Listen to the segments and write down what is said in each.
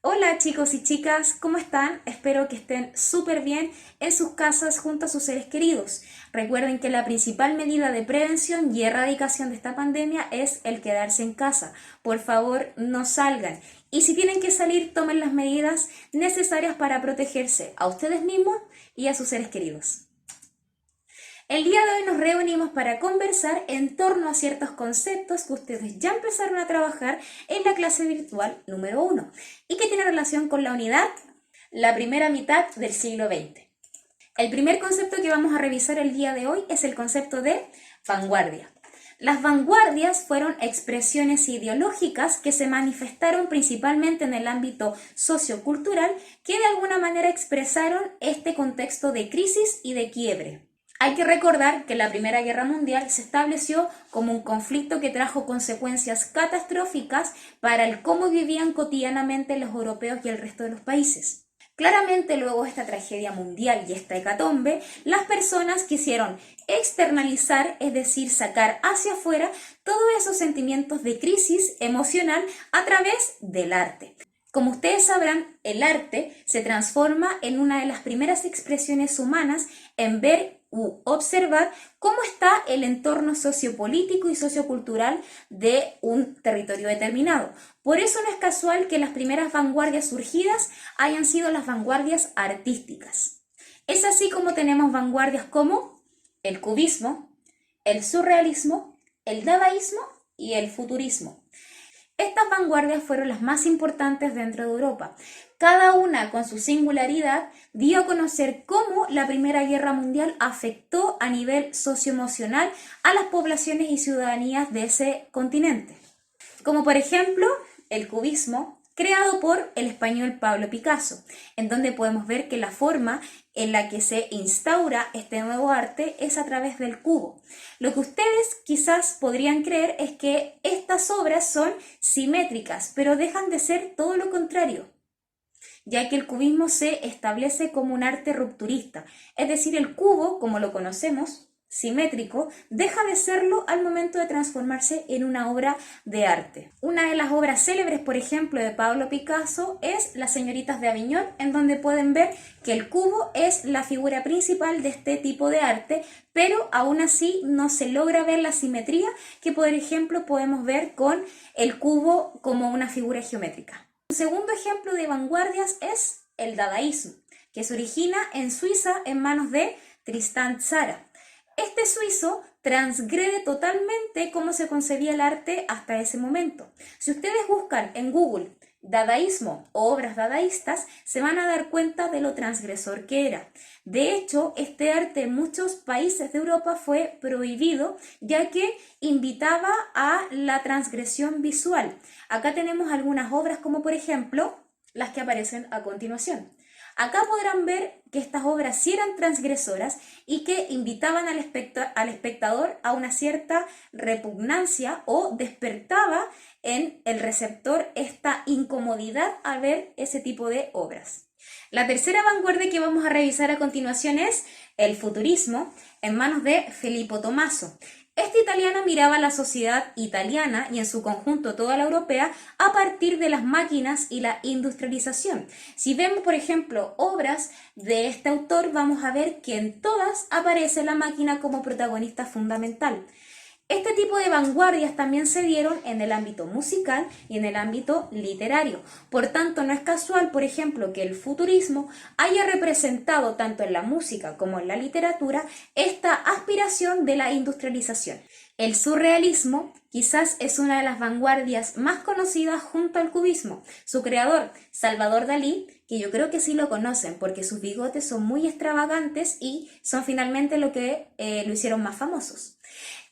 Hola chicos y chicas, ¿cómo están? Espero que estén súper bien en sus casas junto a sus seres queridos. Recuerden que la principal medida de prevención y erradicación de esta pandemia es el quedarse en casa. Por favor, no salgan. Y si tienen que salir, tomen las medidas necesarias para protegerse a ustedes mismos y a sus seres queridos. El día de hoy nos reunimos para conversar en torno a ciertos conceptos que ustedes ya empezaron a trabajar en la clase virtual número 1 y que tiene relación con la unidad, la primera mitad del siglo XX. El primer concepto que vamos a revisar el día de hoy es el concepto de vanguardia. Las vanguardias fueron expresiones ideológicas que se manifestaron principalmente en el ámbito sociocultural que de alguna manera expresaron este contexto de crisis y de quiebre. Hay que recordar que la Primera Guerra Mundial se estableció como un conflicto que trajo consecuencias catastróficas para el cómo vivían cotidianamente los europeos y el resto de los países. Claramente luego de esta tragedia mundial y esta hecatombe, las personas quisieron externalizar, es decir, sacar hacia afuera todos esos sentimientos de crisis emocional a través del arte. Como ustedes sabrán, el arte se transforma en una de las primeras expresiones humanas en ver u observar cómo está el entorno sociopolítico y sociocultural de un territorio determinado. Por eso no es casual que las primeras vanguardias surgidas hayan sido las vanguardias artísticas. Es así como tenemos vanguardias como el cubismo, el surrealismo, el dadaísmo y el futurismo. Estas vanguardias fueron las más importantes dentro de Europa. Cada una con su singularidad dio a conocer cómo la Primera Guerra Mundial afectó a nivel socioemocional a las poblaciones y ciudadanías de ese continente. Como por ejemplo el cubismo, creado por el español Pablo Picasso, en donde podemos ver que la forma en la que se instaura este nuevo arte es a través del cubo. Lo que ustedes quizás podrían creer es que estas obras son simétricas, pero dejan de ser todo lo contrario, ya que el cubismo se establece como un arte rupturista, es decir, el cubo, como lo conocemos, simétrico, deja de serlo al momento de transformarse en una obra de arte. Una de las obras célebres, por ejemplo, de Pablo Picasso es Las señoritas de Aviñón, en donde pueden ver que el cubo es la figura principal de este tipo de arte, pero aún así no se logra ver la simetría que, por ejemplo, podemos ver con el cubo como una figura geométrica. Un segundo ejemplo de vanguardias es el dadaísmo, que se origina en Suiza en manos de Tristan Tzara. Este suizo transgrede totalmente cómo se concebía el arte hasta ese momento. Si ustedes buscan en Google dadaísmo o obras dadaístas, se van a dar cuenta de lo transgresor que era. De hecho, este arte en muchos países de Europa fue prohibido, ya que invitaba a la transgresión visual. Acá tenemos algunas obras como por ejemplo las que aparecen a continuación. Acá podrán ver que estas obras sí eran transgresoras y que invitaban al espectador a una cierta repugnancia o despertaba en el receptor esta incomodidad al ver ese tipo de obras. La tercera vanguardia que vamos a revisar a continuación es el futurismo en manos de Filippo Tommaso. Este italiano miraba la sociedad italiana y en su conjunto toda la europea a partir de las máquinas y la industrialización. Si vemos, por ejemplo, obras de este autor, vamos a ver que en todas aparece la máquina como protagonista fundamental. Este tipo de vanguardias también se dieron en el ámbito musical y en el ámbito literario. Por tanto, no es casual, por ejemplo, que el futurismo haya representado tanto en la música como en la literatura esta aspiración de la industrialización. El surrealismo quizás es una de las vanguardias más conocidas junto al cubismo. Su creador, Salvador Dalí, que yo creo que sí lo conocen porque sus bigotes son muy extravagantes y son finalmente lo que lo hicieron más famosos.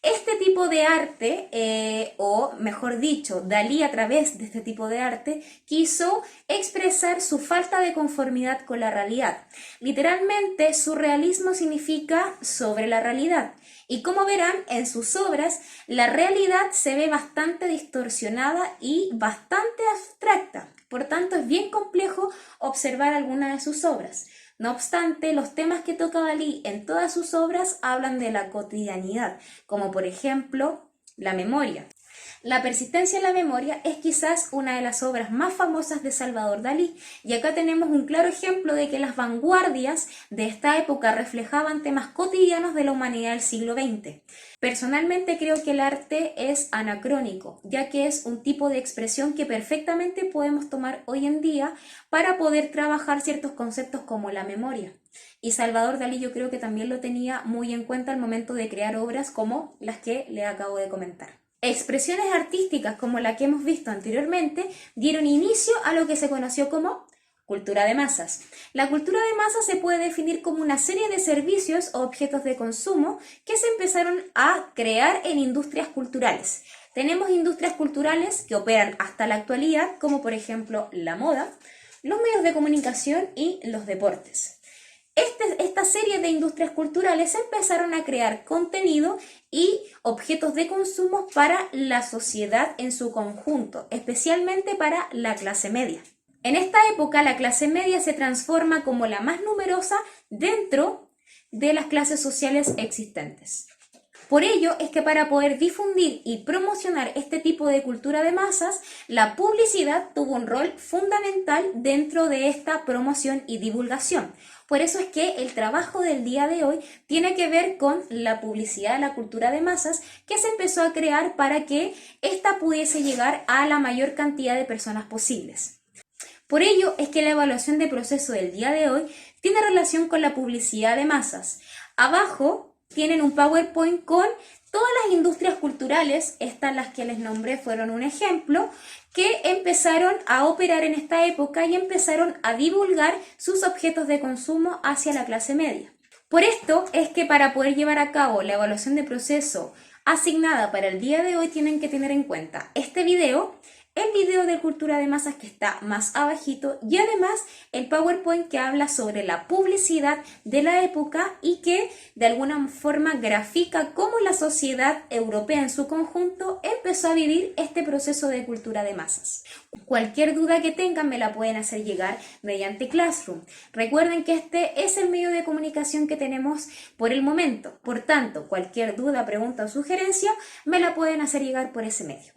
Este tipo de arte, o mejor dicho, Dalí a través de este tipo de arte, quiso expresar su falta de conformidad con la realidad. Literalmente, surrealismo significa sobre la realidad. Y como verán, en sus obras, la realidad se ve bastante distorsionada y bastante abstracta. Por tanto, es bien complejo observar alguna de sus obras. No obstante, los temas que toca Dalí en todas sus obras hablan de la cotidianidad, como por ejemplo la memoria. La persistencia en la memoria es quizás una de las obras más famosas de Salvador Dalí, y acá tenemos un claro ejemplo de que las vanguardias de esta época reflejaban temas cotidianos de la humanidad del siglo XX. Personalmente creo que el arte es anacrónico, ya que es un tipo de expresión que perfectamente podemos tomar hoy en día para poder trabajar ciertos conceptos como la memoria. Y Salvador Dalí yo creo que también lo tenía muy en cuenta al momento de crear obras como las que le acabo de comentar. Expresiones artísticas como la que hemos visto anteriormente dieron inicio a lo que se conoció como cultura de masas. La cultura de masas se puede definir como una serie de servicios o objetos de consumo que se empezaron a crear en industrias culturales. Tenemos industrias culturales que operan hasta la actualidad, como por ejemplo la moda, los medios de comunicación y los deportes. Esta serie de industrias culturales empezaron a crear contenido y objetos de consumo para la sociedad en su conjunto, especialmente para la clase media. En esta época, la clase media se transforma como la más numerosa dentro de las clases sociales existentes. Por ello es que para poder difundir y promocionar este tipo de cultura de masas, la publicidad tuvo un rol fundamental dentro de esta promoción y divulgación. Por eso es que el trabajo del día de hoy tiene que ver con la publicidad de la cultura de masas que se empezó a crear para que ésta pudiese llegar a la mayor cantidad de personas posibles. Por ello es que la evaluación de proceso del día de hoy tiene relación con la publicidad de masas. Abajo tienen un PowerPoint con todas las industrias culturales, estas las que les nombré fueron un ejemplo, que empezaron a operar en esta época y empezaron a divulgar sus objetos de consumo hacia la clase media. Por esto es que para poder llevar a cabo la evaluación de proceso asignada para el día de hoy tienen que tener en cuenta este video, el video de cultura de masas que está más abajito y además el PowerPoint que habla sobre la publicidad de la época y que de alguna forma grafica cómo la sociedad europea en su conjunto empezó a vivir este proceso de cultura de masas. Cualquier duda que tengan me la pueden hacer llegar mediante Classroom. Recuerden que este es el medio de comunicación que tenemos por el momento. Por tanto, cualquier duda, pregunta o sugerencia me la pueden hacer llegar por ese medio.